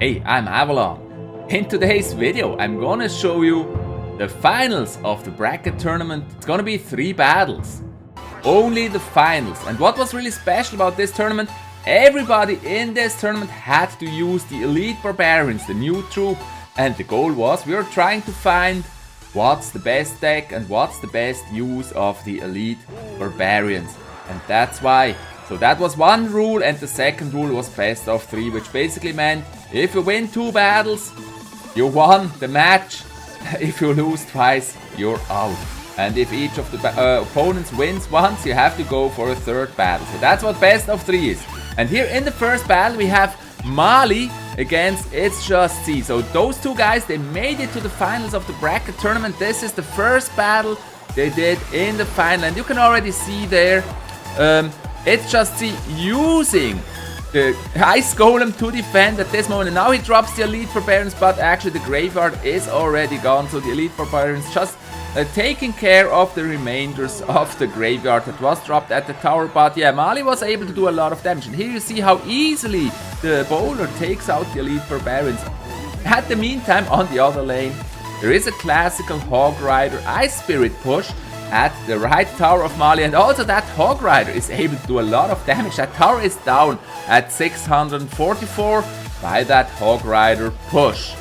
Hey, I'm Avalon. In today's video, I'm gonna show you the finals of the bracket tournament. It's gonna be 3 battles. Only the finals. And what was really special about this tournament, everybody in this tournament had to use the Elite Barbarians, the new troop. And the goal was, we were trying to find what's the best deck and what's the best use of the Elite Barbarians. And that's why. So that was one rule, and the second rule was best of 3, which basically meant if you win 2 battles, you won the match. If you lose twice, you're out. And if each of the opponents wins once, you have to go for a 3rd battle. So that's what best of 3 is. And here in the first battle, we have Mali against It's Just C. So those 2 guys, they made it to the finals of the bracket tournament. This is the first battle they did in the final. And you can already see there, It's Just C using the Ice Golem to defend at this moment. And now he drops the Elite Barbarians, but actually the graveyard is already gone. So the Elite Barbarians just taking care of the remainders of the graveyard that was dropped at the tower. But yeah, Mali was able to do a lot of damage. And here you see how easily the bowler takes out the Elite Barbarians. At the meantime, on the other lane, there is a classical Hog Rider Ice Spirit push at the right tower of Mali, and also that Hog Rider is able to do a lot of damage. That tower is down at 644 by that Hog Rider push.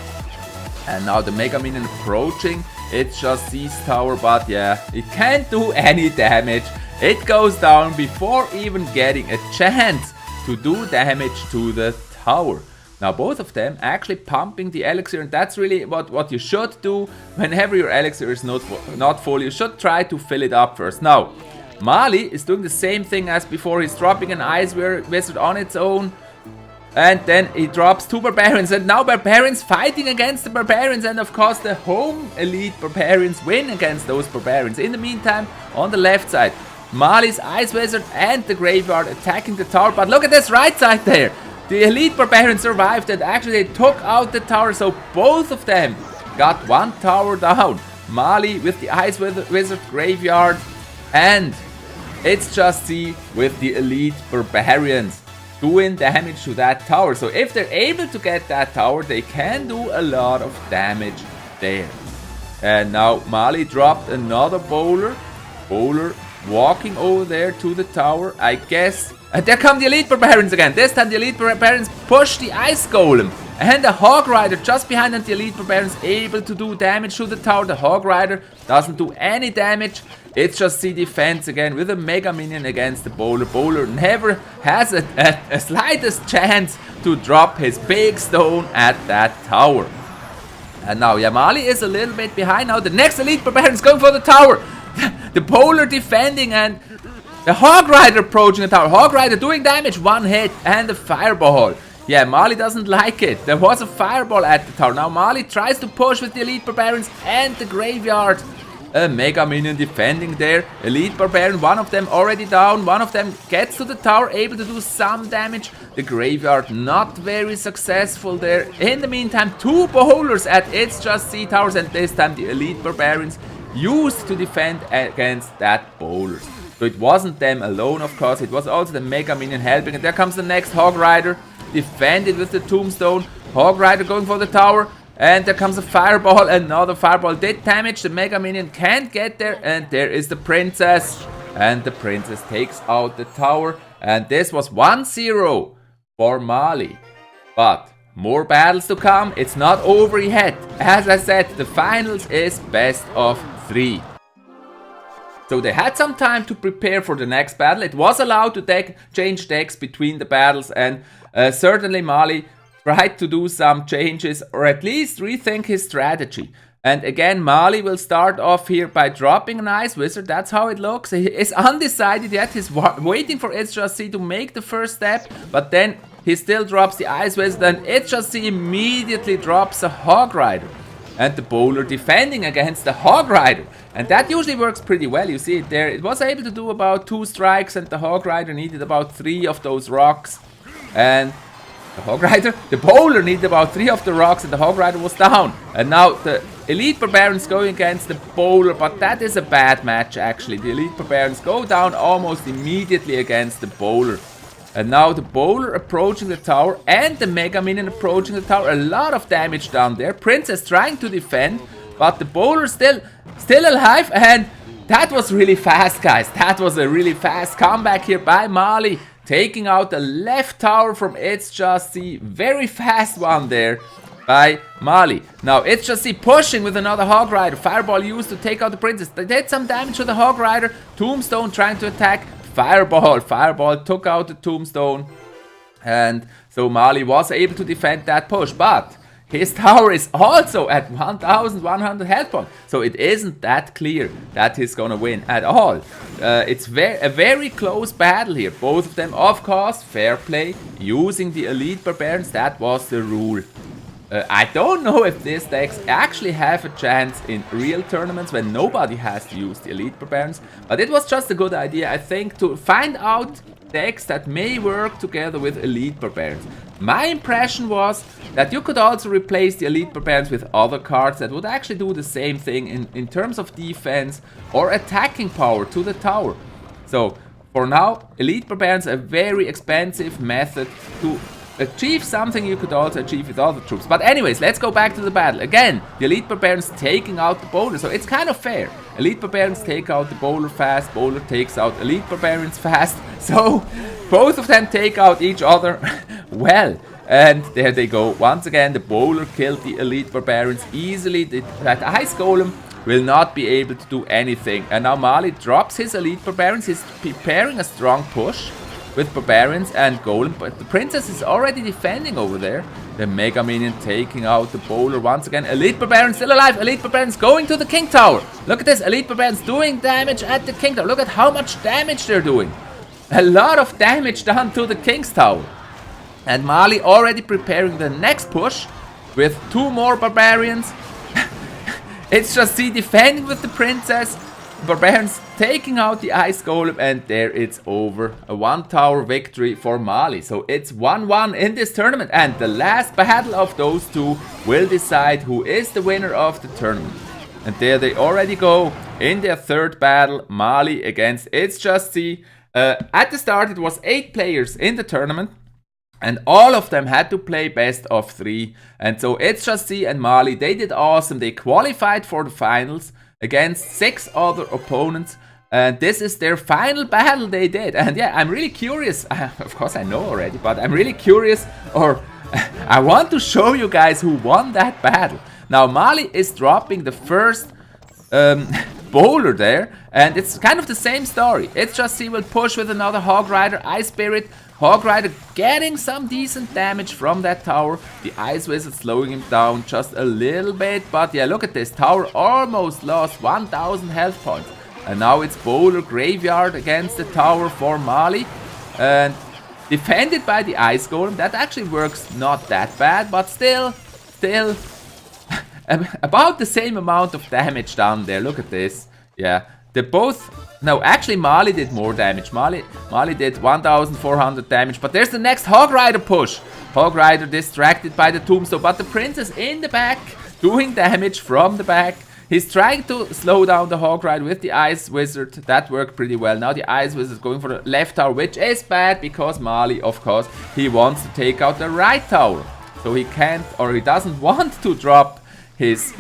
And now the Mega Minion approaching It's Just C's tower, but yeah, it can't do any damage. It goes down before even getting a chance to do damage to the tower. Now both of them actually pumping the elixir, and that's really what you should do whenever your elixir is not full. You should try to fill it up first. Now Mali is doing the same thing as before. He's dropping an Ice Wizard on its own, and then he drops 2 Barbarians, and now Barbarians fighting against the Barbarians, and of course the home Elite Barbarians win against those Barbarians. In the meantime, on the left side, Mali's Ice Wizard and the graveyard attacking the tower, but look at this right side there. The Elite Barbarians survived, and actually they took out the tower, so both of them got 1 tower down. Mali with the Ice Wizard graveyard, and It's Just C with the Elite Barbarians doing damage to that tower. So if they're able to get that tower, they can do a lot of damage there. And now Mali dropped another bowler. Bowler walking over there to the tower, I guess. And there come the Elite Barbarians again. This time the Elite Barbarians push the Ice Golem. And the Hog Rider just behind, and the Elite Barbarians able to do damage to the tower. The Hog Rider doesn't do any damage. It's Just C defense again with a Mega Minion against the bowler. Bowler never has a slightest chance to drop his big stone at that tower. And now Mali is a little bit behind. Now the next Elite Barbarian is going for the tower. The bowler defending, and the Hog Rider approaching the tower. Hog Rider doing damage, 1 hit, and a fireball. Yeah, Mali doesn't like it. There was a fireball at the tower. Now Mali tries to push with the Elite Barbarians and the graveyard. A Mega Minion defending there. Elite Barbarian, one of them already down. One of them gets to the tower, able to do some damage. The graveyard not very successful there. In the meantime, 2 bowlers at It's Just C towers, and this time the Elite Barbarians used to defend against that bowlers. So it wasn't them alone, of course. It was also the Mega Minion helping. And there comes the next Hog Rider. Defended with the Tombstone. Hog Rider going for the tower. And there comes a fireball. Another fireball did damage. The Mega Minion can't get there. And there is the Princess. And the Princess takes out the tower. And this was 1-0 for Mali. But more battles to come. It's not over yet. As I said, the finals is best of 3. So they had some time to prepare for the next battle. It was allowed to change decks between the battles, and certainly Mali tried to do some changes, or at least rethink his strategy. And again, Mali will start off here by dropping an Ice Wizard. That's how it looks. He is undecided yet. He's waiting for It's Just C to make the first step, but then he still drops the Ice Wizard, and It's Just C immediately drops a Hog Rider. And the bowler defending against the Hog Rider. And that usually works pretty well. You see it there. It was able to do about 2 strikes, and the Hog Rider needed about 3 of those rocks. And the bowler needed about 3 of the rocks, and the Hog Rider was down. And now the Elite Barbarians going against the bowler, but that is a bad match actually. The Elite Barbarians go down almost immediately against the bowler. And now the bowler approaching the tower and the Mega Minion approaching the tower. A lot of damage down there. Princess trying to defend, but the bowler still alive. And that was really fast, guys. That was a really fast comeback here by Mali. Taking out the left tower from It's Just See. Very fast one there by Mali. Now It's Just See pushing with another Hog Rider. Fireball used to take out the Princess. They did some damage to the Hog Rider. Tombstone trying to attack. Fireball took out the Tombstone. And so Mali was able to defend that push. But his tower is also at 1100 health points. So it isn't that clear that he's gonna win at all. It's a very close battle here. Both of them, of course, fair play. Using the Elite Barbarians, that was the rule. I don't know if these decks actually have a chance in real tournaments when nobody has to use the Elite Barbarians. But it was just a good idea, I think, to find out decks that may work together with Elite Barbarians. My impression was that you could also replace the Elite Barbarians with other cards that would actually do the same thing in terms of defense or attacking power to the tower. So, for now, Elite Barbarians are a very expensive method to achieve something you could also achieve with other troops. But anyways, let's go back to the battle. Again, the Elite Barbarians taking out the bowler, so it's kind of fair. Elite Barbarians take out the bowler fast, bowler takes out Elite Barbarians fast. So, both of them take out each other well. And there they go. Once again, the bowler killed the Elite Barbarians easily. That Ice Golem will not be able to do anything. And now Mali drops his Elite Barbarians. He's preparing a strong push with Barbarians and Golem, but the Princess is already defending over there. The Mega Minion taking out the bowler once again. Elite Barbarians still alive. Elite Barbarians going to the King Tower. Look at this. Elite Barbarians doing damage at the King Tower. Look at how much damage they're doing. A lot of damage done to the King's Tower. And Mali already preparing the next push with 2 more Barbarians. It's Just See defending with the Princess. Barbarians taking out the Ice Golem, and there it's over. A 1-tower victory for Mali. So it's 1-1 in this tournament, and the last battle of those two will decide who is the winner of the tournament. And there they already go in their third battle, Mali against It's Just See. At the start it was 8 players in the tournament, and all of them had to play best of 3. And so It's Just See and Mali, they did awesome. They qualified for the finals against 6 other opponents, and this is their final battle they did. And yeah, I'm really curious, of course I know already, but I'm really curious, or I want to show you guys who won that battle. Now Mali is dropping the first bowler there, and it's kind of the same story. It's Just See will push with another Hog Rider, Ice Spirit. Hog Rider getting some decent damage from that tower. The Ice Wizard slowing him down just a little bit. But yeah, look at this. Tower almost lost 1000 health points. And now it's Bowler Graveyard against the tower for Mali. And defended by the Ice Golem. That actually works not that bad. But still about the same amount of damage down there. Look at this. Yeah, they both... No, actually Mali did more damage. Mali did 1400 damage. But there's the next Hog Rider push. Hog Rider distracted by the Tombstone. But the Princess in the back doing damage from the back. He's trying to slow down the Hog Rider with the Ice Wizard. That worked pretty well. Now the Ice Wizard is going for the left tower, which is bad because Mali, of course, he wants to take out the right tower. So he can't, or he doesn't want to drop his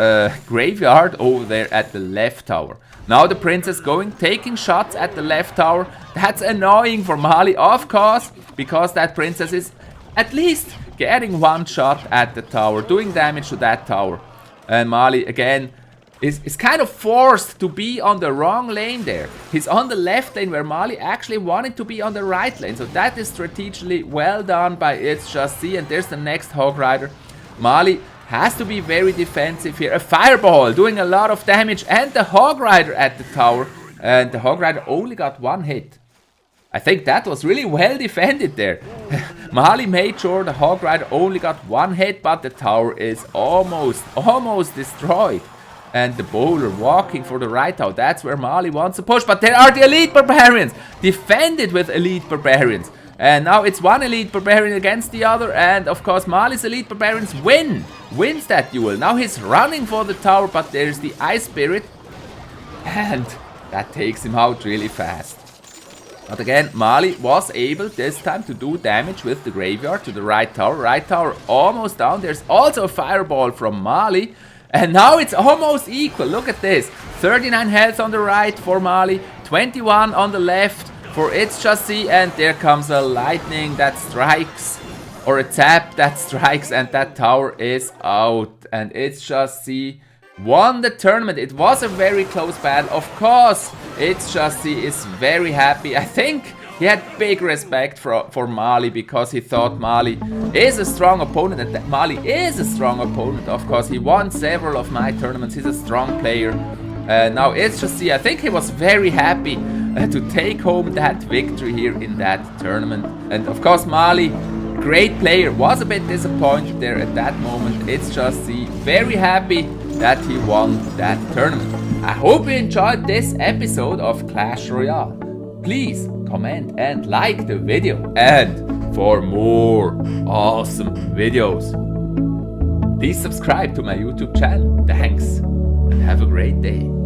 graveyard over there at the left tower. Now the Princess taking shots at the left tower. That's annoying for Mali, of course, because that Princess is at least getting 1 shot at the tower, doing damage to that tower. And Mali, again, is kind of forced to be on the wrong lane there. He's on the left lane where Mali actually wanted to be on the right lane. So that is strategically well done by It's Just See. And there's the next Hog Rider. Mali has to be very defensive here. A Fireball doing a lot of damage, and the Hog Rider at the tower. And the Hog Rider only got 1 hit. I think that was really well defended there. Mali made sure the Hog Rider only got 1 hit, but the tower is almost destroyed. And the bowler walking for the right tower. That's where Mali wants to push. But there are the Elite Barbarians. Defended with Elite Barbarians. And now it's 1 Elite Barbarian against the other. And of course Mali's Elite Barbarians wins that duel. Now he's running for the tower, but there's the Ice Spirit. And that takes him out really fast. But again, Mali was able this time to do damage with the graveyard to the right tower. Right tower almost down. There's also a fireball from Mali. And now it's almost equal. Look at this. 39 health on the right for Mali. 21 on the left for It's Just See. And there comes a lightning that strikes. Or a tap that strikes. And that tower is out. And It's Just See won the tournament. It was a very close battle. Of course, It's Just See is very happy. I think he had big respect for Mali because he thought Mali is a strong opponent, and that Mali is a strong opponent. Of course, he won several of my tournaments. He's a strong player. Now It's Just See, I think he was very happy to take home that victory here in that tournament. And of course, Mali, great player, was a bit disappointed there at that moment. It's Just See, very happy that he won that tournament. I hope you enjoyed this episode of Clash Royale. Please comment and like the video, and for more awesome videos, please subscribe to my YouTube channel. Thanks and have a great day.